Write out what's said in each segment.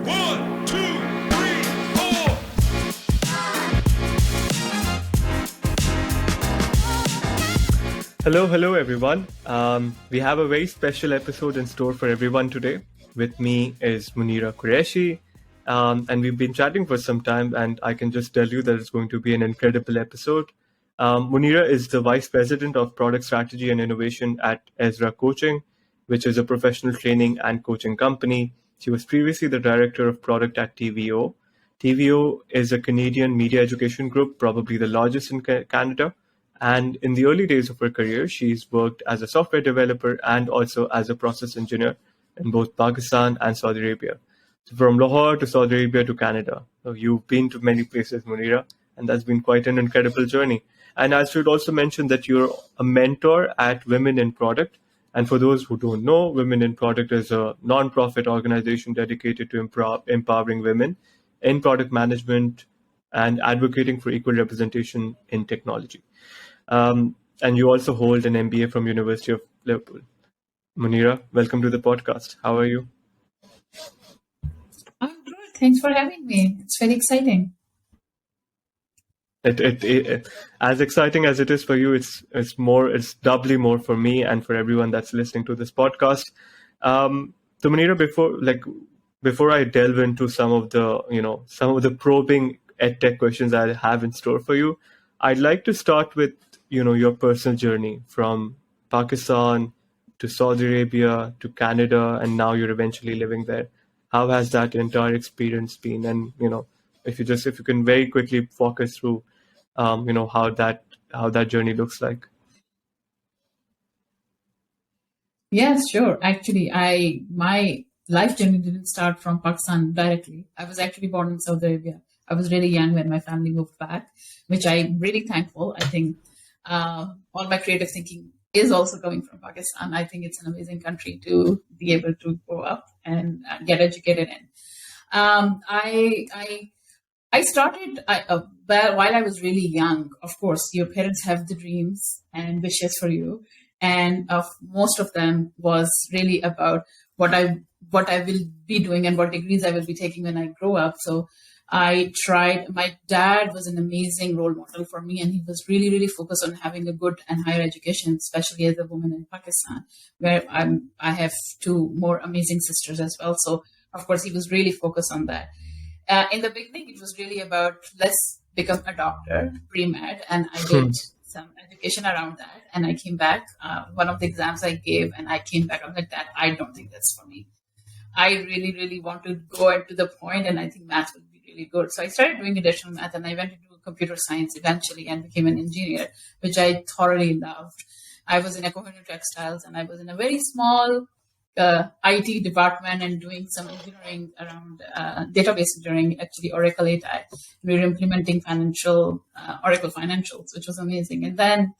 1, 2, 3, 4. Hello, everyone. We have a very special episode in store for everyone today. With me is Muneera Qureshi, and we've been chatting for some time, and I can just tell you that it's going to be an incredible episode. Muneera is the Vice President of Product Strategy and Innovation at Ezra Coaching, which is a professional training and coaching company. She was previously the Director of Product at TVO. TVO is a Canadian media education group, probably the largest in Canada. And in the early days of her career, she's worked as a software developer and also as a process engineer in both Pakistan and Saudi Arabia. So from Lahore to Saudi Arabia to Canada. So you've been to many places, Muneera, and that's been quite an incredible journey. And I should also mention that you're a mentor at Women in Product. And for those who don't know, Women in Product is a non-profit organization dedicated to empowering women in product management and advocating for equal representation in technology. And you also hold an MBA from University of Liverpool. Muneera, welcome to the podcast. How are you? I'm good. Thanks for having me. It's very exciting. It as exciting as it is for you, it's doubly more for me and for everyone that's listening to this podcast. So Muneera, before I delve into some of the probing edtech questions I have in store for you, I'd like to start with your personal journey from Pakistan to Saudi Arabia to Canada, and now you're eventually living there. How has that entire experience been? And if you can very quickly walk us through how that journey looks like. Yes, sure. Actually, my life journey didn't start from Pakistan directly. I was actually born in Saudi Arabia. I was really young when my family moved back, which I'm really thankful. I think all my creative thinking is also coming from Pakistan. I think it's an amazing country to be able to grow up and get educated in. I started while I was really young. Of course, your parents have the dreams and wishes for you, and most of them was really about what I will be doing and what degrees I will be taking when I grow up. So I tried. My dad was an amazing role model for me, and he was really, really focused on having a good and higher education, especially as a woman in Pakistan, where I have two more amazing sisters as well. So of course, he was really focused on that. In the beginning, it was really about let's become a doctor, pre-med, and I did some education around that. And I came back, one of the exams I gave, and I came back. I'm like, that I don't think that's for me. I really, really want to go into the point, and I think math would be really good. So I started doing additional math, and I went into computer science eventually and became an engineer, which I thoroughly loved. I was in Ecohonu Textiles, and I was in a very small IT department and doing some engineering around database engineering, actually Oracle ATI. We were implementing Oracle Financials, which was amazing. And then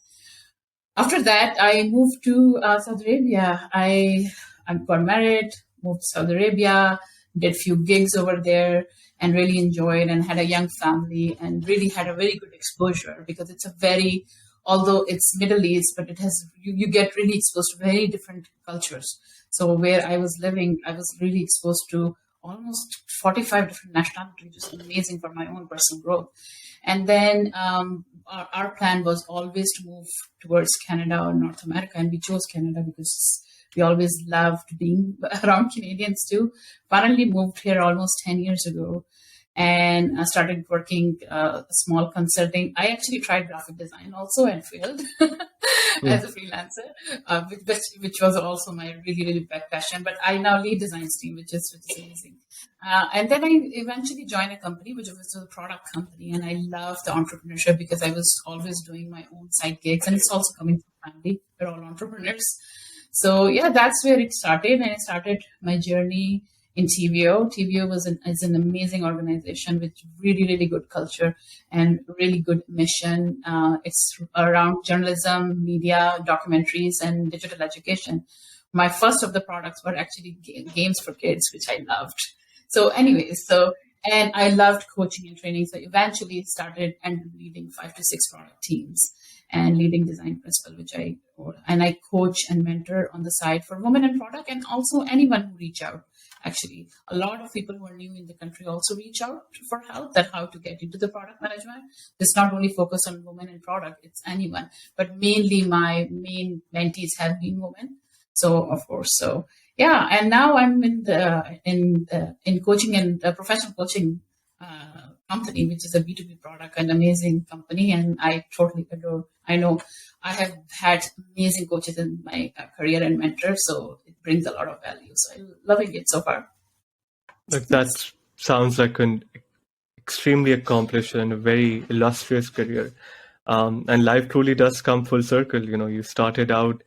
after that, I moved to Saudi Arabia. I got married, moved to Saudi Arabia, did a few gigs over there, and really enjoyed and had a young family and really had a very good exposure because although it's Middle East, but it has you get really exposed to very different cultures. So where I was living, I was really exposed to almost 45 different nationalities, which is amazing for my own personal growth. And then our plan was always to move towards Canada or North America, and we chose Canada because we always loved being around Canadians too. Finally moved here almost 10 years ago, and I started working small consulting. I actually tried graphic design also and failed as a freelancer, which was also my really, really big passion. But I now lead design team, which is amazing. And then I eventually joined a company, which was a product company. And I love the entrepreneurship because I was always doing my own side gigs. And it's also coming from family. We're all entrepreneurs. So yeah, that's where it started. And I started my journey in TVO. TVO is an amazing organization with really, really good culture and really good mission. It's around journalism, media, documentaries, and digital education. My first of the products were actually games for kids, which I loved. So anyways, and I loved coaching and training. So eventually started and leading 5 to 6 product teams and leading design principal, and I coach and mentor on the side for women in product and also anyone who reach out. actually. A lot of people who are new in the country also reach out for help that how to get into the product management. It's not only focused on women in product, it's anyone. But mainly my main mentees have been women. So of course, so yeah, and now I'm in coaching and professional coaching company, which is a B2B product, an amazing company, and I totally adore. I know I have had amazing coaches in my career and mentors, so it brings a lot of value. So I'm loving it so far. Like that sounds like an extremely accomplished and a very illustrious career. And life truly does come full circle. You know, you started out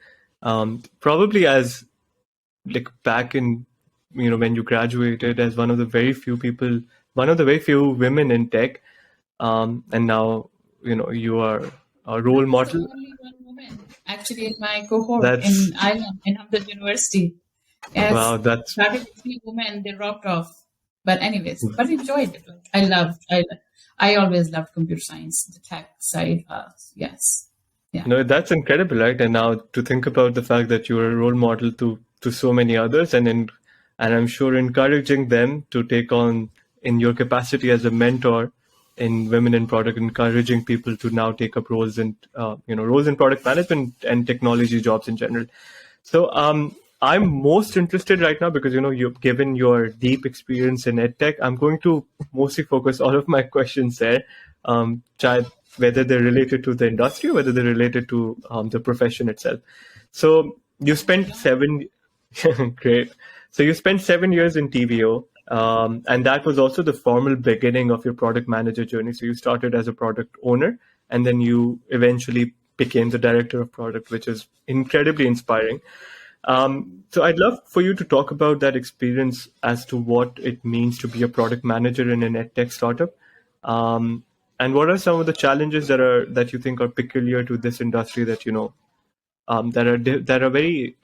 probably as like back in, you know, when you graduated as one of the very few people, one of the very few women in tech, and now you know you are a I role was the model. only one woman actually in my cohort That's in Ireland in Abdul University. wow. Yes, That's started with 3 women, they dropped off. But anyways, but enjoyed it. Like, I always loved computer science, the tech side. Yes, yeah. no, that's incredible, right? And now to think about the fact that you're a role model to so many others, and I'm sure encouraging them to take on in your capacity as a mentor in women in product, encouraging people to now take up roles in roles in product management and technology jobs in general. So I'm most interested right now because you know you've given your deep experience in edtech. I'm going to mostly focus all of my questions there, whether they're related to the industry, whether they're related to the profession itself. So you spent seven, great. So you spent 7 years in TVO, and that was also the formal beginning of your product manager journey. So you started as a product owner, and then you eventually became the director of product, which is incredibly inspiring. So I'd love for you to talk about that experience as to what it means to be a product manager in an edtech startup, and what are some of the challenges that you think are peculiar to this industry that you know that are very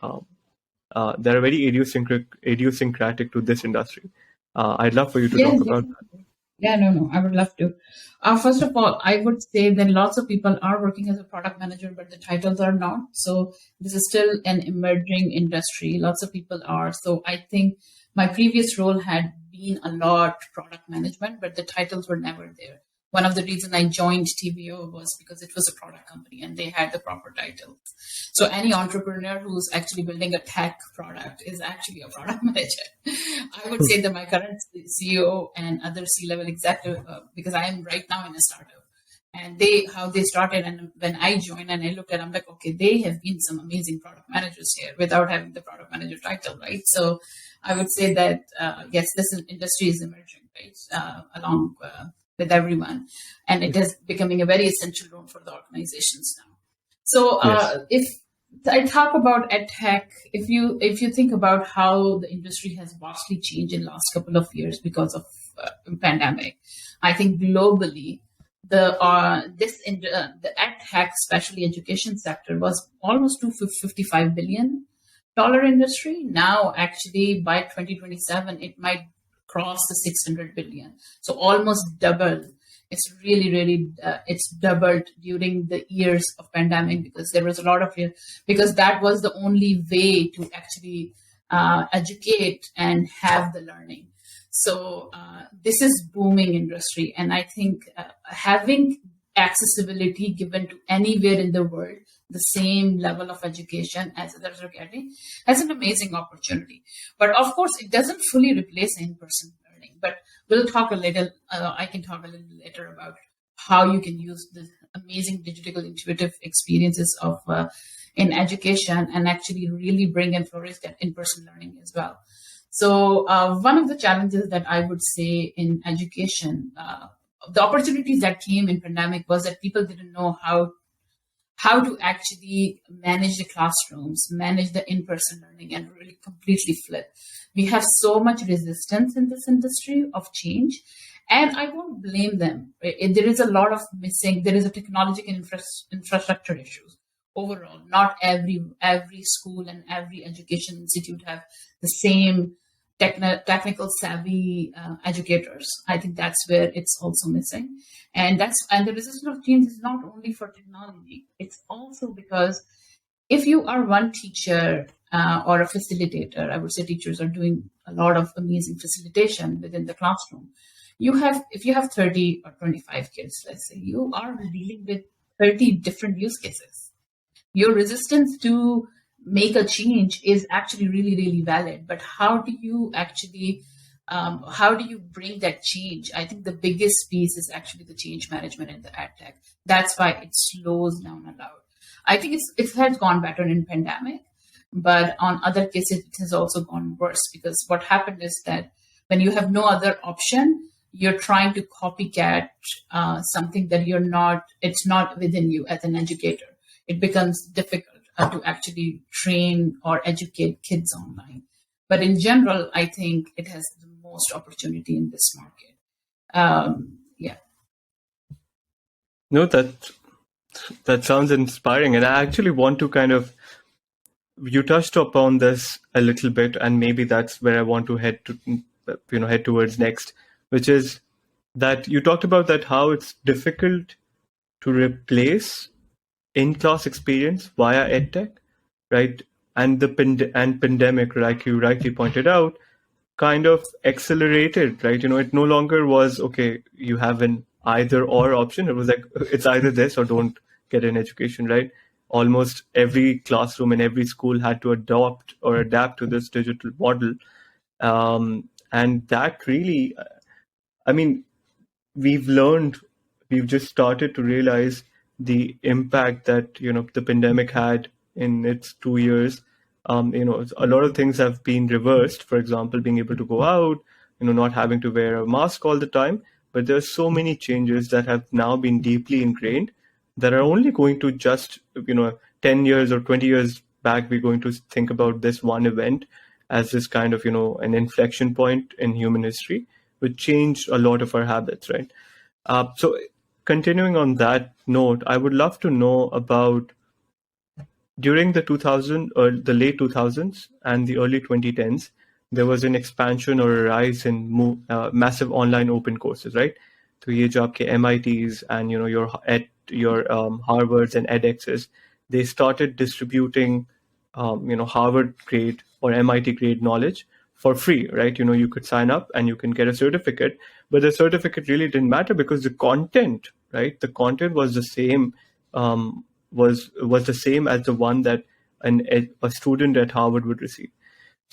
idiosyncratic to this industry. I'd love for you to Yeah, talk about that. definitely. Yeah, no, I would love to. First of all, I would say that lots of people are working as a product manager, but the titles are not. So this is still an emerging industry. Lots of people are. So I think my previous role had been a lot product management, but the titles were never there. One of the reasons I joined TVO was because it was a product company and they had the proper titles. So any entrepreneur who's actually building a tech product is actually a product manager. I would say that my current CEO and other C-level executive, because I am right now in a startup, and how they started, and when I joined and I looked at, I'm like, okay, they have been some amazing product managers here without having the product manager title, right? So I would say that yes, this industry is emerging, right, along with everyone, and it is becoming a very essential role for the organizations now. So Yes. if I talk about edtech, if you think about how the industry has vastly changed in the last couple of years because of pandemic, I think globally the edtech, especially education sector, was almost $255 billion industry. Now, actually, by 2027, it might cross the 600 billion. So almost double. It's really, it's doubled during the years of pandemic because there was a lot of because that was the only way to actually educate and have the learning. So this is booming industry, and I think having accessibility given to anywhere in the world, the same level of education as others are getting, has an amazing opportunity. But of course, it doesn't fully replace in-person learning. But we'll talk a little. I can talk a little later about how you can use the amazing digital intuitive experiences of in education and actually really bring and flourish that in-person learning as well. So one of the challenges that I would say in education, the opportunities that came in pandemic was that people didn't know how to actually manage the classrooms, manage the in-person learning, and really completely flip. We have so much resistance in this industry of change, and I won't blame them. There is a lot of missing. There is a technological infrastructure issues overall. Not every school and every education institute have the same technical savvy educators. I think that's where it's also missing, and the resistance of change is not only for technology. It's also because if you are one teacher or a facilitator, I would say teachers are doing a lot of amazing facilitation within the classroom. If you have 30 or 25 kids, let's say, you are dealing with 30 different use cases. Your resistance to make a change is actually really, really valid. But how do you bring that change? I think the biggest piece is actually the change management in the ad tech. That's why it slows down a lot. I think it has gone better in pandemic, but on other cases, it has also gone worse, because what happened is that when you have no other option, you're trying to copycat something that it's not within you as an educator. It becomes difficult to actually train or educate kids online. But in general, I think it has the most opportunity in this market. Yeah. No, that sounds inspiring, and I actually want to you touched upon this a little bit, and maybe that's where I want to head towards next, which is that you talked about that how it's difficult to replace in-class experience via edtech, right? And the pandemic, like you rightly pointed out, kind of accelerated, right? It no longer was, okay, you have an either or option. It was like, it's either this or don't get an education, right? Almost every classroom and every school had to adopt or adapt to this digital model. And that really, I mean, we've just started to realize the impact that the pandemic had in its 2 years. A lot of things have been reversed. For example, being able to go out, not having to wear a mask all the time. But there's so many changes that have now been deeply ingrained that are only going to just 10 years or 20 years back, we're going to think about this one event as this kind of an inflection point in human history, which changed a lot of our habits, right? So continuing on that note, I would love to know about during the 2000 or the late 2000s and the early 2010s, there was an expansion or a rise in massive online open courses, right? तो ये जो आपके MITs and your Harvards and edXs, they started distributing Harvard grade or MIT grade knowledge for free, right? You could sign up and you can get a certificate, but the certificate really didn't matter because the content, right? The content was the same, was the same as the one that a student at Harvard would receive.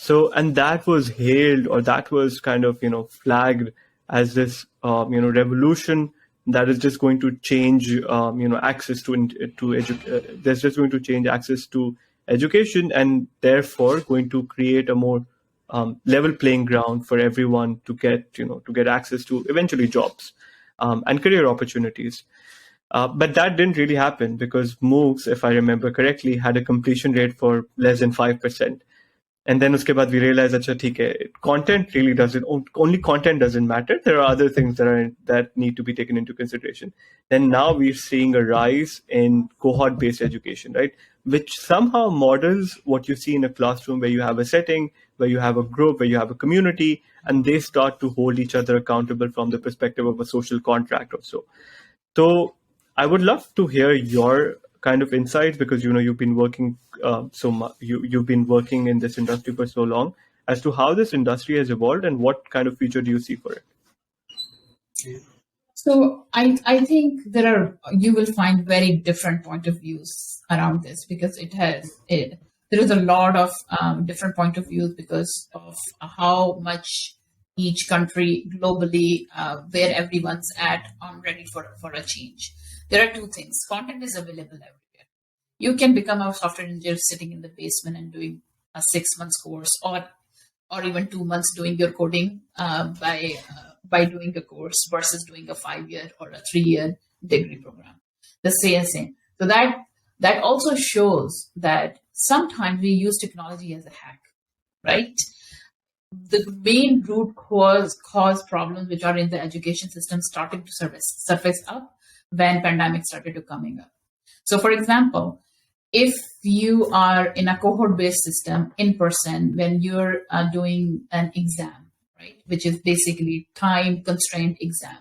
So, and that was hailed, or that was kind of flagged as this revolution that is just going to change access that's just going to change access to education, and therefore going to create a more level playing ground for everyone to get access to eventually jobs and career opportunities. But that didn't really happen because MOOCs, if I remember correctly, had a completion rate for less than 5%. And then uske baad we realized, acha, theek hai, content really doesn't, only content doesn't matter. There are other things that need to be taken into consideration. Then now we're seeing a rise in cohort-based education, right? Which somehow models what you see in a classroom, where you have a setting, where you have a group, where you have a community, and they start to hold each other accountable from the perspective of a social contract or so. So I would love to hear your kind of insights, because you've been working so much. You've been working in this industry for so long, as to how this industry has evolved and what kind of future do you see for it? So I think you will find very different point of views around this, because there is a lot of different point of views because of how much each country globally, where everyone's at on ready for a change. There are two things. Content is available everywhere. You can become a software engineer sitting in the basement and doing a 6 months course, or even 2 months doing your coding by doing a course, versus doing a 5-year or a 3-year degree program. The same. So that also shows that sometimes we use technology as a hack, right? The main root cause problems which are in the education system started to surface up when pandemic started to coming up. So for example, if you are in a cohort-based system in person, when you're doing an exam, right, which is basically time-constrained exam,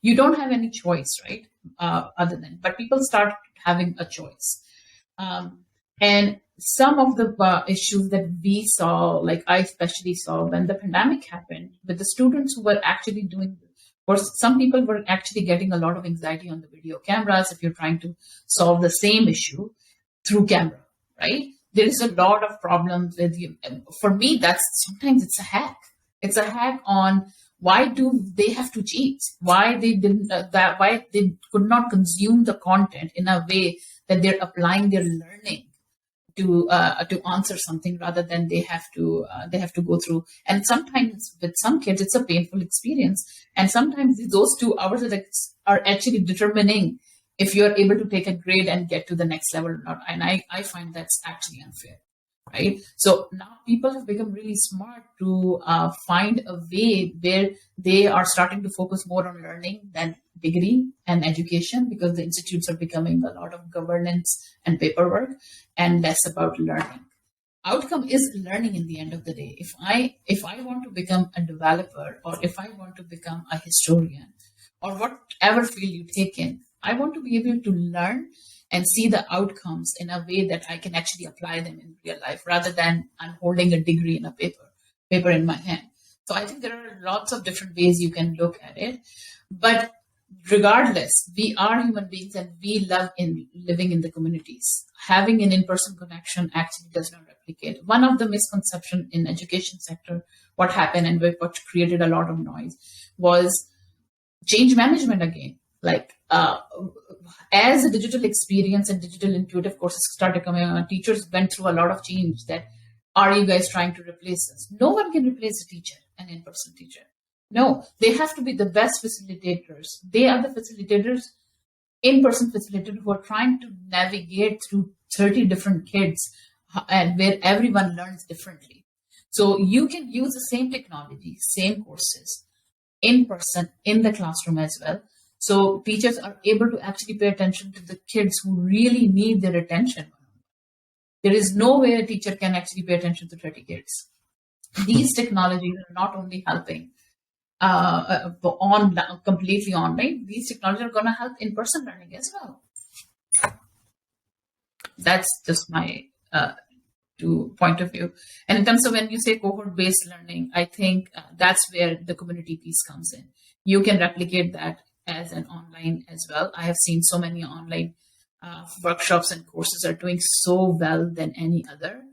you don't have any choice, right, but people start having a choice. And some of the issues that we saw, like I especially saw when the pandemic happened, with the students who were actually doing, or some people were actually getting a lot of anxiety on the video cameras if you're trying to solve the same issue through camera, right? There is a lot of problems with you. For me, that's sometimes it's a hack. It's a hack on why do they have to cheat? Why they didn't why they could not consume the content in a way that they're applying their learning to answer something rather than they have to go through. And sometimes with some kids it's a painful experience, and sometimes those 2 hours are actually determining if you're able to take a grade and get to the next level or not. And I find that's actually unfair, right? So now people have become really smart to find a way where they are starting to focus more on learning than degree and education, because the institutes are becoming a lot of governance and paperwork and less about learning. Outcome is learning in the end of the day. If I want to become a developer, or if I want to become a historian, or whatever field you take in, I want to be able to learn and see the outcomes in a way that I can actually apply them in real life, rather than I'm holding a degree in a paper in my hand. So I think there are lots of different ways you can look at it. But regardless, we are human beings and we love in living in the communities. Having an in-person connection actually does not replicate. One of the misconceptions in education sector, what happened and what created a lot of noise, was change management again. Like as a digital experience and digital intuitive courses started coming on, teachers went through a lot of change. That, are you guys trying to replace us? No one can replace a teacher, an in-person teacher. No, they have to be the best facilitators. They are the facilitators, in-person facilitators, who are trying to navigate through 30 different kids, and where everyone learns differently. So you can use the same technology, same courses, in person, in the classroom as well. So teachers are able to actually pay attention to the kids who really need their attention. There is no way a teacher can actually pay attention to 30 kids. These technologies are not only helping completely online, these technologies are going to help in-person learning as well. That's just my point of view. And in terms of when you say cohort-based learning, I think that's where the community piece comes in. You can replicate that as an online as well. I have seen so many online workshops and courses are doing so well than any other.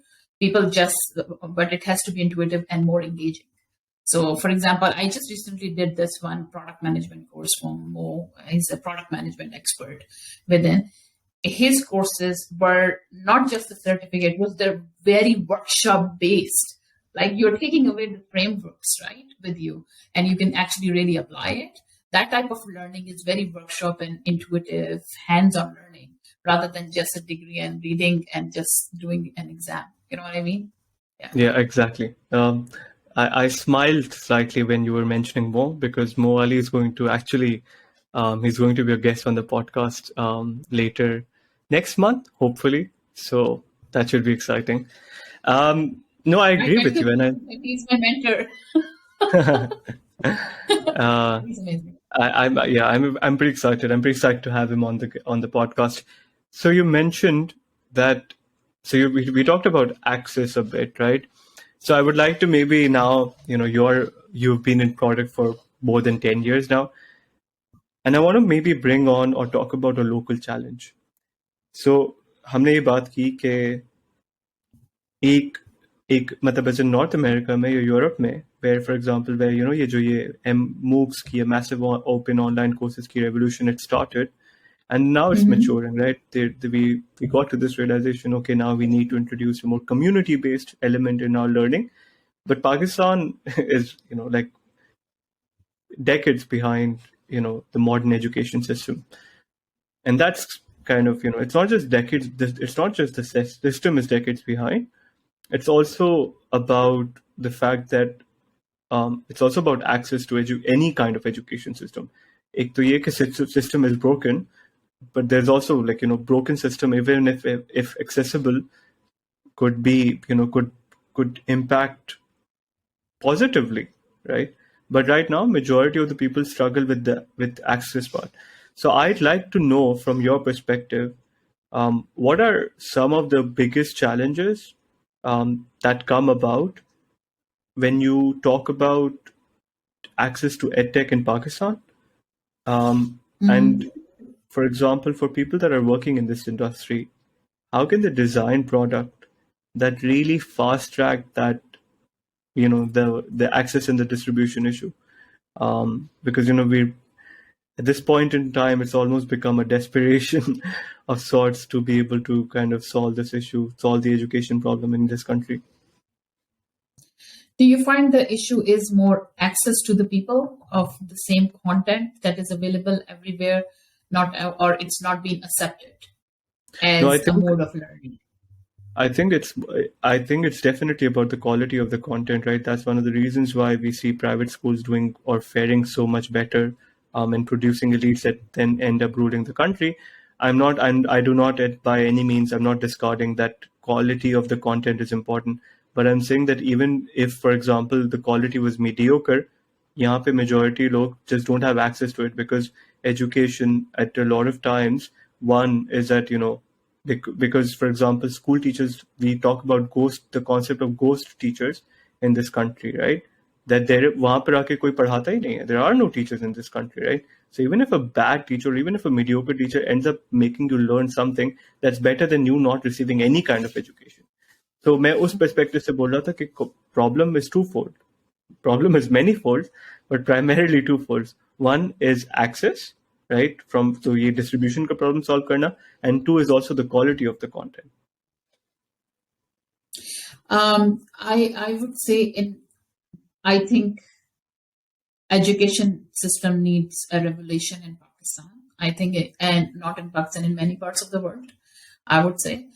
But it has to be intuitive and more engaging. So, for example, I just recently did this one product management course from Mo. He's a product management expert within. His courses were not just the certificate, they're very workshop based. Like, you're taking away the frameworks, right, with you, and you can actually really apply it. That type of learning is very workshop and intuitive, hands-on learning, rather than just a degree and reading and just doing an exam. You know what I mean? Yeah, exactly. I smiled slightly when you were mentioning Mo, because Mo Ali is going to actually, he's going to be a guest on the podcast later next month, hopefully. So that should be exciting. No, I agree with you. And he's my mentor. He's amazing. I'm pretty excited. I'm pretty excited to have him on the podcast. So you mentioned that. So we talked about access a bit, right? So I would like to maybe now, you've been in product for more than 10 years now, and I want to maybe bring on or talk about a local challenge. So हमने ये बात की कि एक मतलब ऐसे north America में या यूरोप में, where for example where ये जो ये MOOCs की a massive open online courses की revolution it started, and now it's maturing, right? We got to this realization, okay, now we need to introduce a more community based element in our learning. But Pakistan is like decades behind the modern education system, and that's kind of it's not just decades, it's not just the system is decades behind. It's also about the fact that it's also about access to any kind of education system. एक तो ये कि system is broken, but there's also broken system, even if accessible, could be could impact positively, right? But right now majority of the people struggle with access part. So I'd like to know from your perspective, What are some of the biggest challenges that come about when you talk about access to edtech in Pakistan? And Mhm. for example, for people that are working in this industry, how can they design product that really fast track that, the access and the distribution issue? Because we at this point in time, it's almost become a desperation of sorts to be able to kind of solve this issue, solve the education problem in this country. Do you find the issue is more access to the people of the same content that is available everywhere, not or it's not being accepted No, as a mode of learning? I think it's I think it's definitely about the quality of the content, right? That's one of the reasons why we see private schools doing or faring so much better in producing elites that then end up ruling the country. I do not by any means, I'm not discarding that quality of the content is important, but I'm saying that even if, for example, the quality was mediocre, यहाँ पे majority लोग just don't have access to it because education at a lot of times, one is that, because for example, school teachers, we talk about the concept of ghost teachers in this country, right? That there वहाँ पर आके कोई पढ़ाता ही नहीं है. There are no teachers in this country, right? So even if a bad teacher or even if a mediocre teacher ends up making you learn something, that's better than you not receiving any kind of education. So मैं उस perspective से बोल रहा था कि problem is twofold. Problem is many-fold, but primarily two folds. One is access, right? So ये distribution का problem solve करना, and two is also the quality of the content. I would say I think education system needs a revolution in Pakistan. I think and not in Pakistan, in many parts of the world. I would say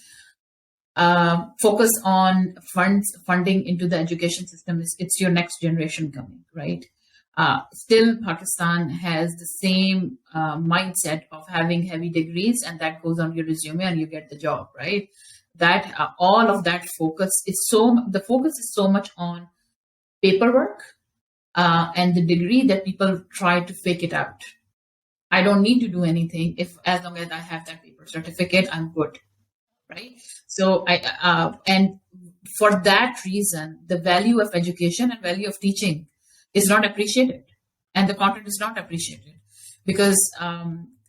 focus on funding into the education system. It's your next generation coming, right? Still, Pakistan has the same mindset of having heavy degrees, and that goes on your resume, and you get the job, right? That all of that the focus is so much on paperwork and the degree that people try to fake it out. I don't need to do anything if as long as I have that paper certificate, I'm good, right? So and for that reason, the value of education and value of teaching is not appreciated, and the content is not appreciated because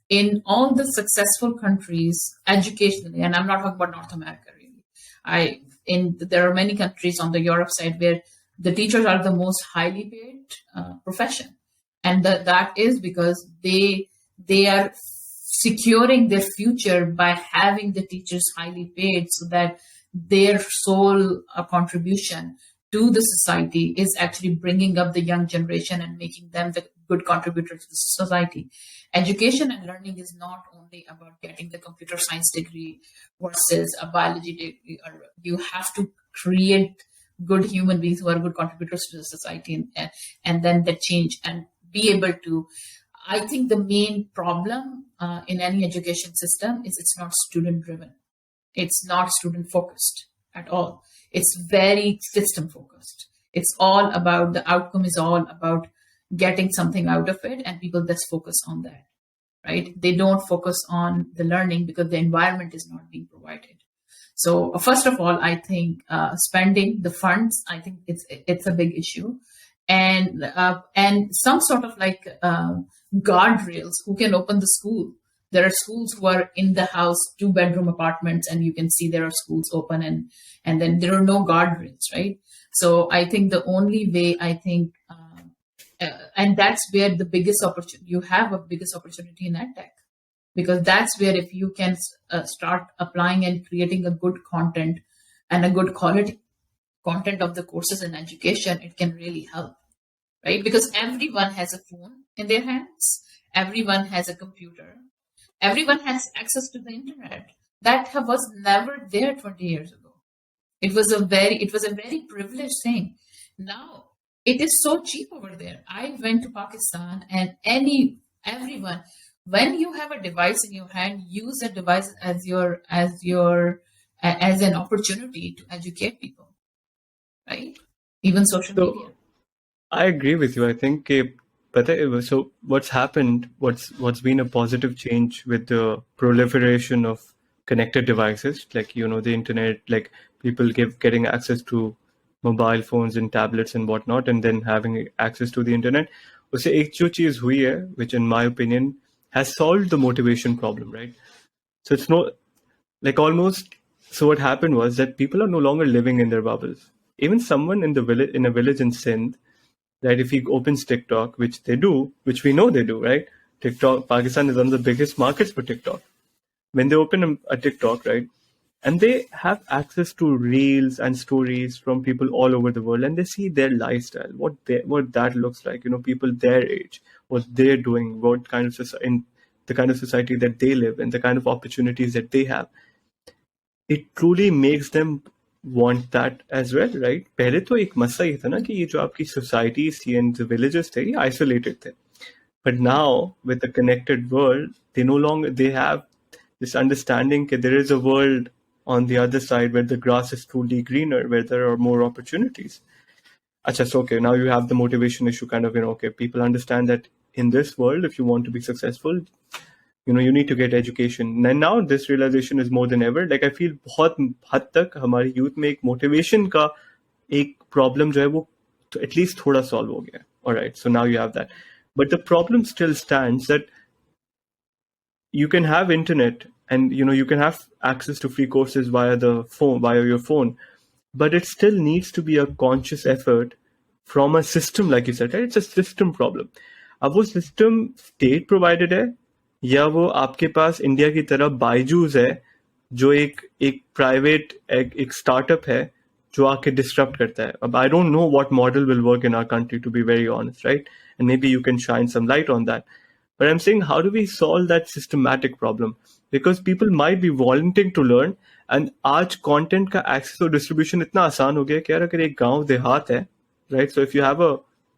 in all the successful countries educationally, and I'm not talking about North America really. There are many countries on the Europe side where the teachers are the most highly paid profession, and that is because they are securing their future by having the teachers highly paid so that their sole contribution to the society is actually bringing up the young generation and making them the good contributor to the society. Education and learning is not only about getting the computer science degree versus a biology degree. You have to create good human beings who are good contributors to the society, and then they change and be able to. I think the main problem in any education system is it's not student driven. It's not student focused at all. It's very system focused. It's all about the outcome is all about getting something out of it, and people just focus on that, right? They don't focus on the learning because the environment is not being provided. So first of all, I think spending the funds, I think it's a big issue, and some sort of like guardrails who can open the school. There are schools who are in the house, 2-bedroom apartments, and you can see there are schools open, and then there are no guardrails, right? So I think the only way and that's where the biggest opportunity you have a biggest opportunity in edtech, because that's where if you can start applying and creating a good content and a good quality content of the courses in education, it can really help, right? Because everyone has a phone in their hands, everyone has a computer, everyone has access to the internet. That was never there 20 years ago. It was a very privileged thing. Now it is so cheap over there. I went to Pakistan, and everyone, when you have a device in your hand, use that device as an opportunity to educate people, right? Even social media. So I agree with you. I think so what's happened, what's been a positive change with the proliferation of connected devices, like the internet, like people getting access to mobile phones and tablets and whatnot, and then having access to the internet. उससे एक जो चीज हुई है, which in my opinion has solved the motivation problem, right? So it's no like almost. So what happened was that people are no longer living in their bubbles. Even someone in the village, in a village in Sindh, that if he opens TikTok, which they do, which we know they do, right? TikTok, Pakistan is one of the biggest markets for TikTok. When they open a TikTok, right, and they have access to reels and stories from people all over the world, and they see their lifestyle, what that looks like, people their age, what they're doing, what kind of in the kind of society that they live in, the kind of opportunities that they have. It truly makes them want that as well, right? पहले तो एक मसला ये था ना कि ये जो आपकी societies थी and the villages थे, ये isolated थे. But now, with a connected world, they have this understanding that there is a world on the other side where the grass is truly greener, where there are more opportunities. Acha, so okay, now you have the motivation issue kind of, okay, people understand that in this world, if you want to be successful, you need to get education. And now this realization is more than ever. Like I feel बहुत हद तक हमारी youth में एक motivation का एक problem जो है वो at least थोड़ा solve हो गया. All right, so now you have that. But the problem still stands that you can have internet and you can have access to free courses via your phone, but it still needs to be a conscious effort from a system, like you said, right? It's a system problem. अब वो system state provided है या वो आपके पास India की तरह बायजूस है जो एक प्राइवेट एक स्टार्टअप है जो आके डिस्टर्ब करता है. अब I don't know what model will work in our country, to be very honest, right? And maybe you can shine some light on that. But I'm saying, how do we solve that systematic problem? Because people might be volunteering to learn, and आज content का access और distribution इतना आसान हो गया कि यार अगर एक गांव देहात है, right? So if you have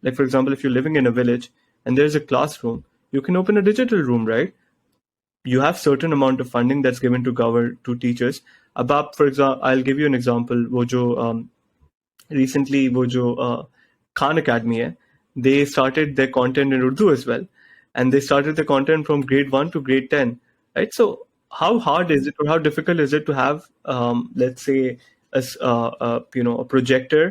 like for example, if you're living in a village and there's a classroom, you can open a digital room, right? You have certain amount of funding that's given to teachers. अब आप, for example, I'll give you an example. वो जो recently वो जो Khan Academy है, they started their content in Urdu as well. And they started the content from grade 1 to grade 10, right? So how hard is it, or how difficult is it to have, let's say, a projector,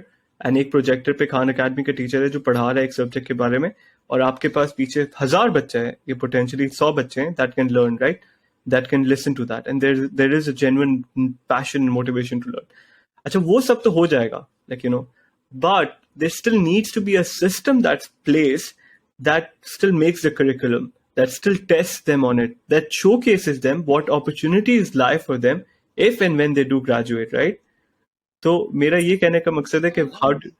and एक projector पे Khan academy का teacher है जो पढ़ा रहा है एक subject के बारे में, और आपके पास पीछे 1000 बच्चे हैं, ये potentially 100 बच्चे हैं that can learn, right? That can listen to that, and there is a genuine passion and motivation to learn. अच्छा, वो सब तो हो जाएगा, like but there still needs to be a system that's placed that still makes the curriculum, that still tests them on it, that showcases them what opportunities lie for them if and when they do graduate, right? तो मेरा ये कहने का मकसद है कि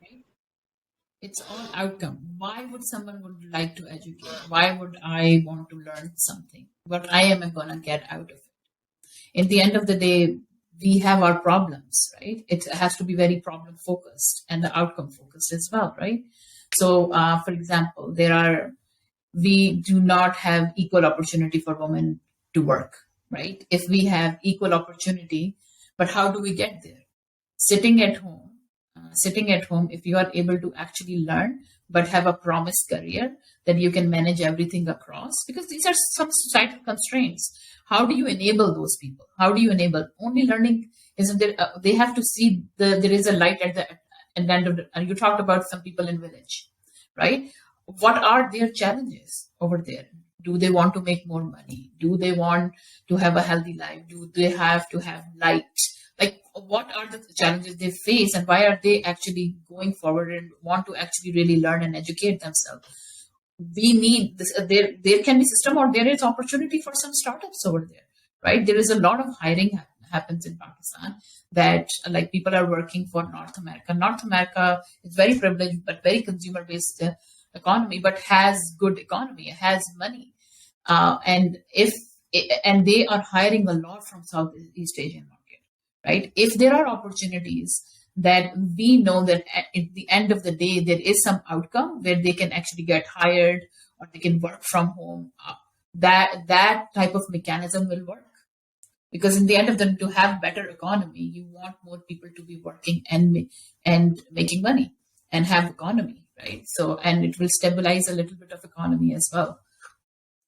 it's all outcome. Why would someone would like to educate? Why would I want to learn something? What I am going to get out of it? In the end of the day, we have our problems, right? It has to be very problem focused and the outcome focused as well, right? So, for example, we do not have equal opportunity for women to work, right? If we have equal opportunity, but how do we get there? Sitting at home, if you are able to actually learn, but have a promised career, then you can manage everything across, because these are some societal constraints. How do you enable those people? How do you enable? Only learning isn't there. They have to see there is a light at the end of and you talked about some people in village, right? What are their challenges over there? Do they want to make more money? Do they want to have a healthy life? Do they have to have light? Like, what are the challenges they face, and why are they actually going forward and want to actually really learn and educate themselves? We need this. There can be system, or there is opportunity for some startups over there, right? There is a lot of hiring happens in Pakistan, that like people are working for North America. North America is very privileged but very consumer based economy, but has good economy, has money, and they are hiring a lot from Southeast Asian market, right? If there are opportunities that we know that at the end of the day there is some outcome where they can actually get hired or they can work from home, that type of mechanism will work. Because in the end of the day, to have better economy, you want more people to be working and making money and have economy, right? So, and it will stabilize a little bit of economy as well.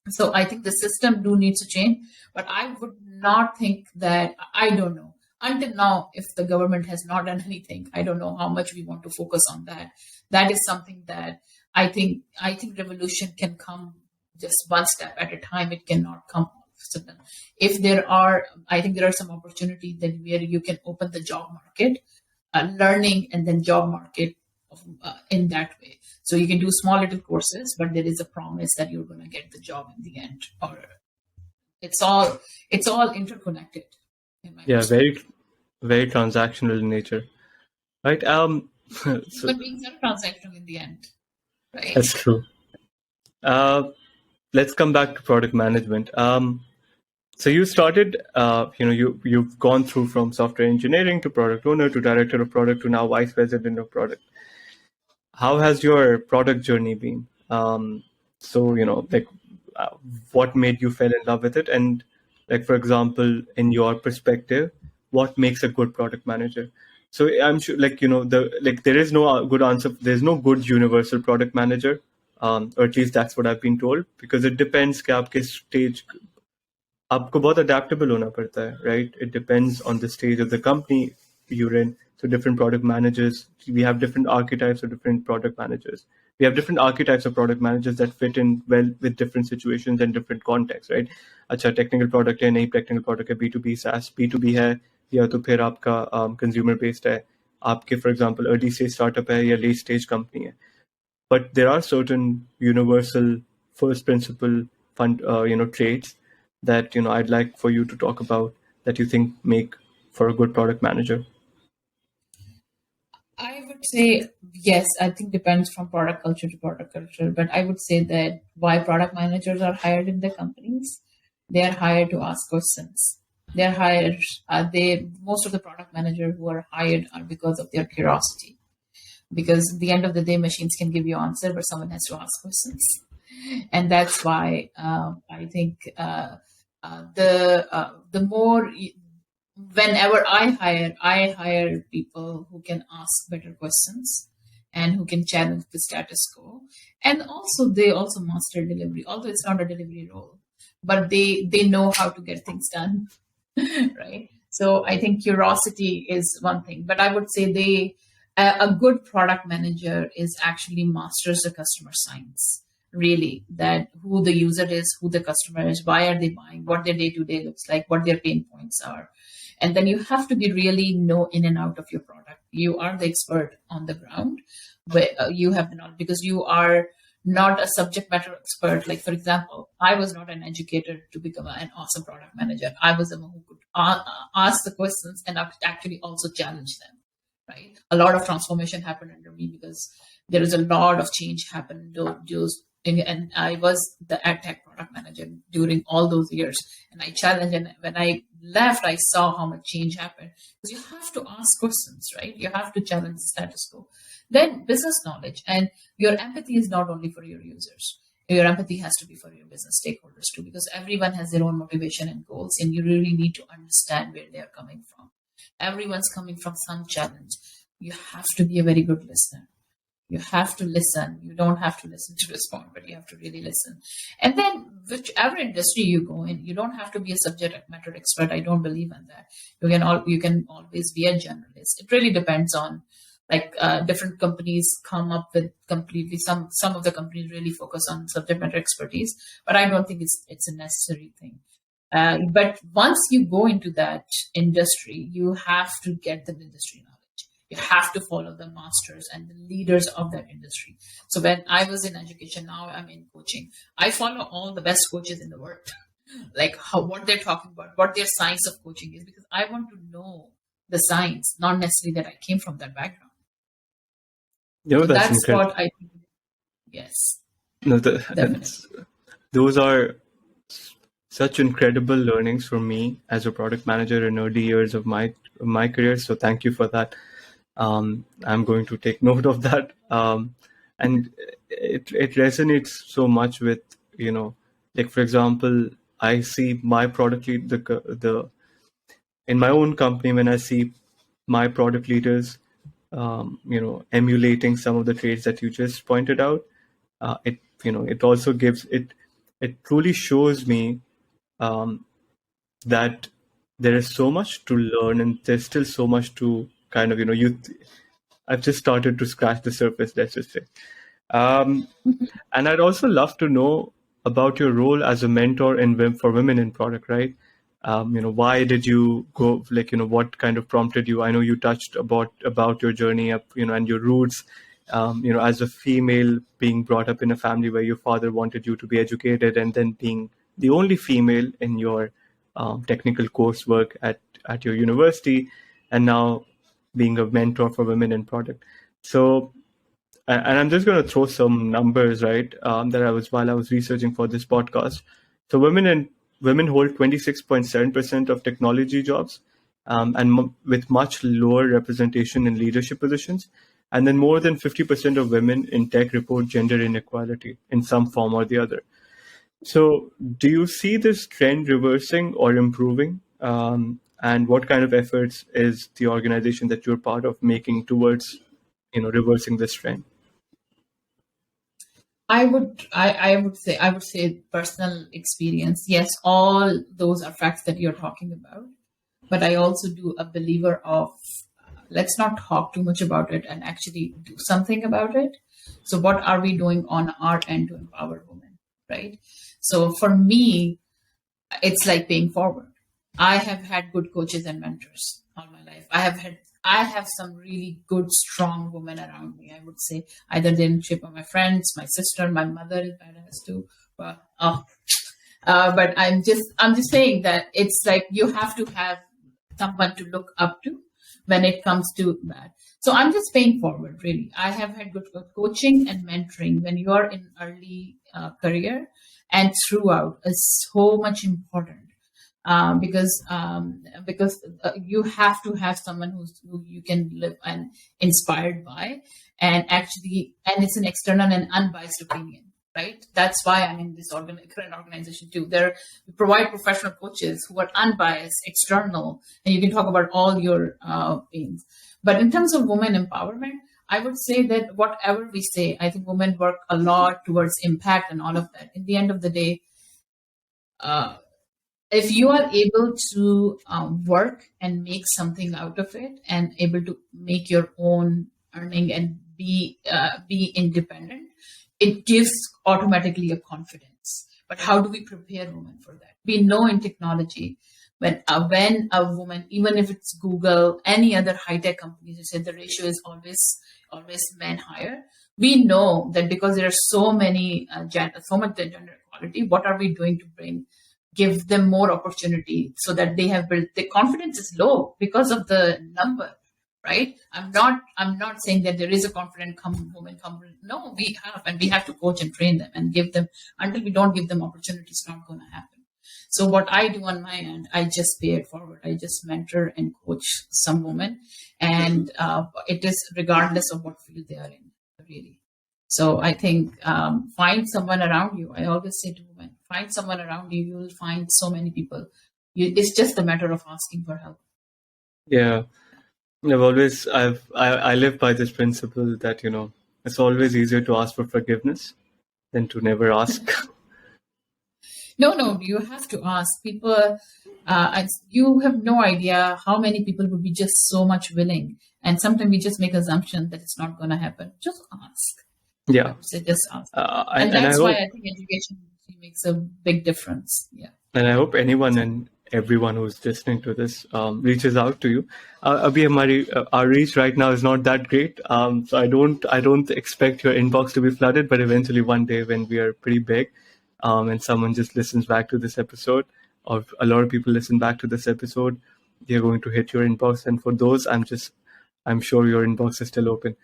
So I think the system do needs to change, but I would not think that, I don't know. Until now, if the government has not done anything, I don't know how much we want to focus on that. That is something that I think revolution can come just one step at a time. It cannot come sudden. If there are, I think there are some opportunities that where you can open the job market, learning and then job market in that way. So you can do small little courses, but there is a promise that you're going to get the job in the end. Or it's all it's all interconnected, in my Yeah, perspective. very transactional in nature, right? So Human beings are transactional in the end, right? that's true. Uh, let's come back to product management. So you started, you've gone through from software engineering to product owner to director of product to now vice president of product. How has your product journey been? So like, uh, what made you fall in love with it, and like, for example, in your perspective, what makes a good product manager? So I'm sure, like, there is no good answer. There's no good universal product manager, or at least that's what I've been told, because it depends कि आपके stage आपको बहुत adaptable होना पड़ता है, right? It depends on the stage of the company you're in. So different product managers, we have different archetypes of different product managers. We have different archetypes of product managers that fit in well with different situations and different contexts, right? अच्छा technical product है, नहीं technical product है, B2B SaaS B2B है, या तो फिर आपका consumer based है, आपके for example early stage startup है या लेट स्टेज कंपनी है. But there are certain universal first principle fund traits that I'd like for you to talk about, that you think make for a good product manager. I would say yes. I think depends from product culture to product culture, but I would say that why product managers are hired in the companies, they are hired to ask questions. They're hired. They Most of the product managers who are hired are because of their curiosity. Because at the end of the day, machines can give you answer, but someone has to ask questions, and that's why I think the more whenever I hire people who can ask better questions and who can challenge the status quo. And also they also master delivery, although it's not a delivery role, but they know how to get things done. Right? So I think curiosity is one thing, but I would say a good product manager is actually masters the customer science. Really, that who the user is, who the customer is, why are they buying, what their day to day looks like, what their pain points are, and then you have to be really know in and out of your product. You are the expert on the ground, where you have the knowledge because you are not a subject matter expert. Like, for example, I was not an educator to become an awesome product manager. I was someone who could ask the questions and actually also challenge them. Right, a lot of transformation happened under me because there is a lot of change happened and I was the ad tech product manager during all those years, and I challenged. And when I left, I saw how much change happened because you have to ask questions, right? You have to challenge the status quo. Then business knowledge and your empathy is not only for your users. Your empathy has to be for your business stakeholders too, because everyone has their own motivation and goals, and you really need to understand where they are coming from. Everyone's coming from some challenge. You have to be a very good listener. You have to listen. You don't have to listen to respond, but you have to really listen. And then, whichever industry you go in, you don't have to be a subject matter expert. I don't believe in that. You can always be a generalist. It really depends on, like, different companies come up with completely, some of the companies really focus on subject matter expertise, but I don't think it's a necessary thing. But once you go into that industry, you have to get the industry knowledge. You have to follow the masters and the leaders of that industry. So when I was in education, now I'm in coaching. I follow all the best coaches in the world, like what they're talking about, what their science of coaching is, because I want to know the science, not necessarily that I came from that background. So That's that's incredible. what I think. Yes, No, definitely. those are such incredible learnings for me as a product manager in early years of my career. So thank you for that. I'm going to take note of that. And it resonates so much with, like, for example, I see my product lead the in my own company, when I see my product leaders, emulating some of the traits that you just pointed out, it also gives it it truly shows me um, that there is so much to learn, and there's still so much to kind of, I've just started to scratch the surface, let's just say. Um, and I'd also love to know about your role as a mentor for women in product, right? Why did you go, like, what kind of prompted you? I know you touched about your journey up, and your roots, as a female being brought up in a family where your father wanted you to be educated, and then being the only female in your technical coursework at your university, and now being a mentor for women in product. So, and I'm just going to throw some numbers, right? That while I was researching for this podcast. So women hold 26.7% of technology jobs, and with much lower representation in leadership positions. And then more than 50% of women in tech report gender inequality in some form or the other. So, do you see this trend reversing or improving? And what kind of efforts is the organization that you're part of making towards, reversing this trend? I would say personal experience. Yes, all those are facts that you're talking about. But I also do a believer of let's not talk too much about it and actually do something about it. So what are we doing on our end to empower women, right? So for me, it's like paying forward. I have had good coaches and mentors all my life. I have some really good, strong women around me. I would say either they're in shape of my friends, my sister, my mother is badass too. But I'm just saying that it's like you have to have someone to look up to when it comes to that. So I'm just paying forward, really. I have had good coaching and mentoring when you're in early career and throughout is so much important because you have to have someone who you can live and inspired by, and it's an external and unbiased opinion, right? That's why I'm in this current organization too. We provide professional coaches who are unbiased, external, and you can talk about all your things. But in terms of women empowerment, I would say that whatever we say, I think women work a lot towards impact and all of that. In the end of the day, if you are able to work and make something out of it and able to make your own earning and be independent, it gives automatically a confidence. But how do we prepare women for that? We know in technology, when a woman, even if it's Google, any other high tech companies, you said the ratio is always men higher. We know that because there are so much gender equality. What are we doing to give them more opportunity so that they have built the confidence is low because of the number, right? I'm not saying that there is a confident woman. No, we have, and we have to coach and train them and give them. Until we don't give them opportunity, it's not going to happen. So what I do on my end, I just pay it forward. I just mentor and coach some women, and it is regardless of what field they are in, really. So I think find someone around you. I always say to women, find someone around you. You will find so many people. It's just a matter of asking for help. Yeah, I live by this principle that it's always easier to ask for forgiveness than to never ask. No, you have to ask people. And you have no idea how many people would be just so much willing. And sometimes we just make assumption that it's not going to happen. Just ask. Yeah. I would say just ask. And that's why I think education makes a big difference. Yeah. And I hope anyone and everyone who's listening to this reaches out to you. Abhi, our reach right now is not that great, so I don't expect your inbox to be flooded. But eventually, one day when we are pretty big, and someone just listens back to this episode, or a lot of people listen back to this episode, they're going to hit your inbox. And for those, I'm sure your inbox is still open.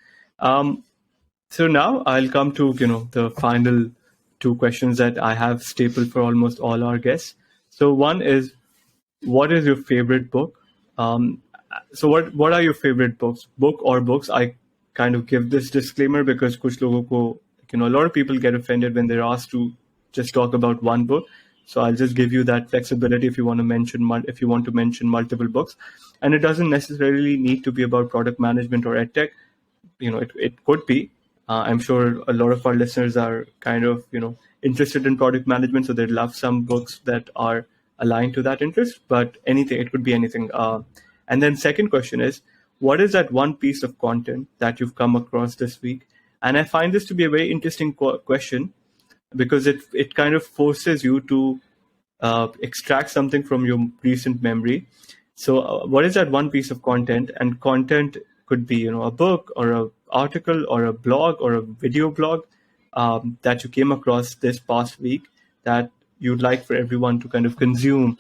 So now I'll come to the final two questions that I have stapled for almost all our guests. So one is, what is your favorite book? So what are your favorite books? Book or books? I kind of give this disclaimer because kuch logo ko, a lot of people get offended when they're asked to just talk about one book. So I'll just give you that flexibility if you want to mention multiple books, and it doesn't necessarily need to be about product management or edtech. It could be. I'm sure a lot of our listeners are kind of, interested in product management, so they'd love some books that are aligned to that interest. But anything, it could be anything. And then second question is, what is that one piece of content that you've come across this week? And I find this to be a very interesting question because it kind of forces you to extract something from your recent memory. So, what is that one piece of content? And content could be, a book or a article or a blog or a video blog that you came across this past week that you'd like for everyone to kind of consume,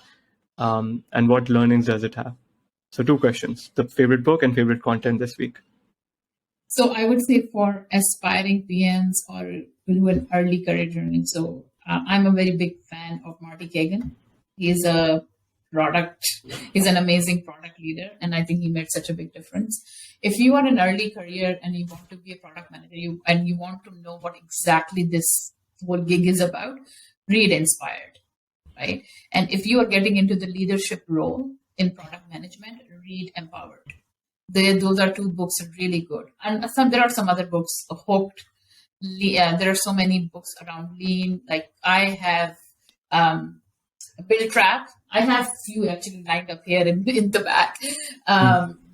and what learnings does it have? So, two questions: the favorite book and favorite content this week. So I would say for aspiring PMs or people who are in early career journey. So I'm a very big fan of Marty Kagan. He's he's an amazing product leader, and I think he made such a big difference. If you are in early career and you want to be a product manager, and you want to know what exactly this whole gig is about, read Inspired, right? And if you are getting into the leadership role in product management, read Empowered. Those are two books that are really good. And there are some other books, Hooked. There are so many books around lean. Like I have Build Trap. I have few actually lined up here in the back.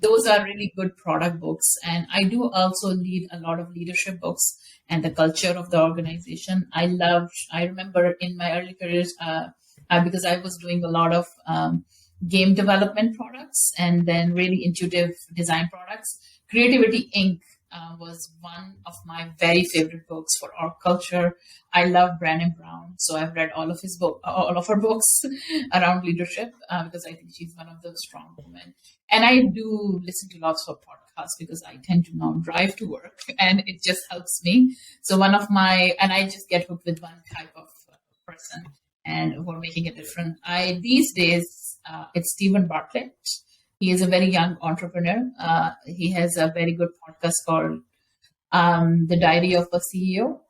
Those are really good product books. And I do also lead a lot of leadership books and the culture of the organization. I remember in my early careers, because I was doing a lot of game development products and then really intuitive design products. Creativity Inc. Was one of my very favorite books for our culture. I love Brené Brown, so I've read all of her books around leadership because I think she's one of those strong women. And I do listen to lots of podcasts because I tend to now drive to work, and it just helps me. So I just get hooked with one type of person and who are making a difference. These days. It's Stephen Bartlett. He is a very young entrepreneur. He has a very good podcast called The Diary of a CEO,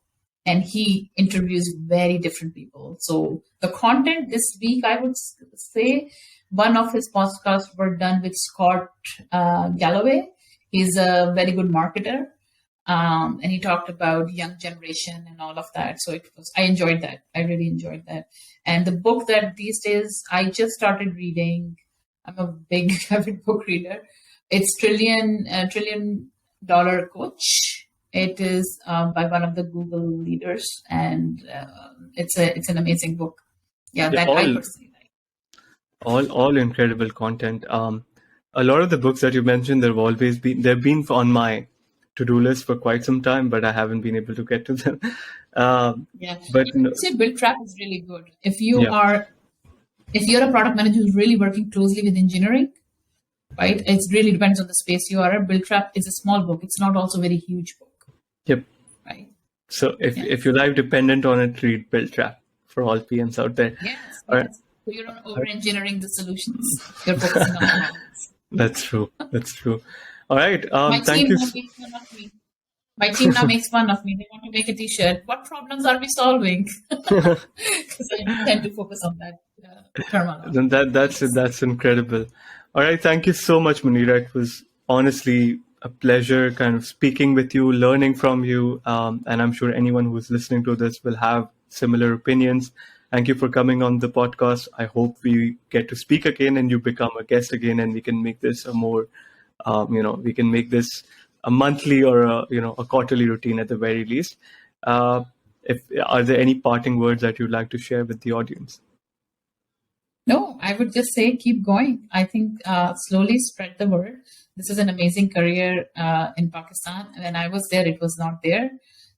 and he interviews very different people. So the content this week, I would say, one of his podcasts were done with Scott Galloway. He's a very good marketer. And he talked about young generation and all of that. So I enjoyed that. I really enjoyed that. And the book that these days I just started reading, I'm a big avid book reader. It's Trillion Dollar Coach. It is by one of the Google leaders, and it's an amazing book. Yeah, that I personally like. All incredible content. A lot of the books that you mentioned, they've been on my to-do list for quite some time, but I haven't been able to get to them. But say Build Trap is really good. If you're a product manager who's really working closely with engineering, right? It really depends on the space you are. Build Trap is a small book. It's not also a very huge book. Yep. Right. So if your life dependent on it, read Build Trap for all PMs out there. Yes. Right. So you're not over-engineering the solutions. You're focusing on the problems. That's true. All right. Thank you. My team now makes fun of me. They want to make a T-shirt. What problems are we solving? Because I tend to focus on that terminology. That's incredible. All right. Thank you so much, Muneera. It was honestly a pleasure kind of speaking with you, learning from you. And I'm sure anyone who's listening to this will have similar opinions. Thank you for coming on the podcast. I hope we get to speak again and you become a guest again, and we can make this a more we can make this a monthly or a quarterly routine at the very least. Are there any parting words that you'd like to share with the audience? No, I would just say keep going. I think slowly spread the word. This is an amazing career in Pakistan. When I was there, it was not there.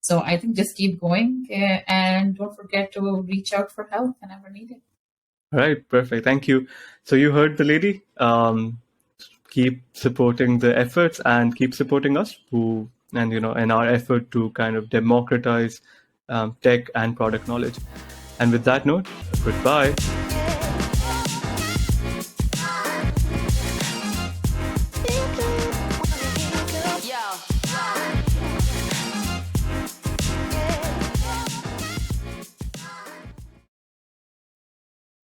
So I think just keep going and don't forget to reach out for help whenever needed. All right, perfect. Thank you. So you heard the lady. Keep supporting the efforts and keep supporting us in our effort to kind of democratize tech and product knowledge. And with that note, goodbye.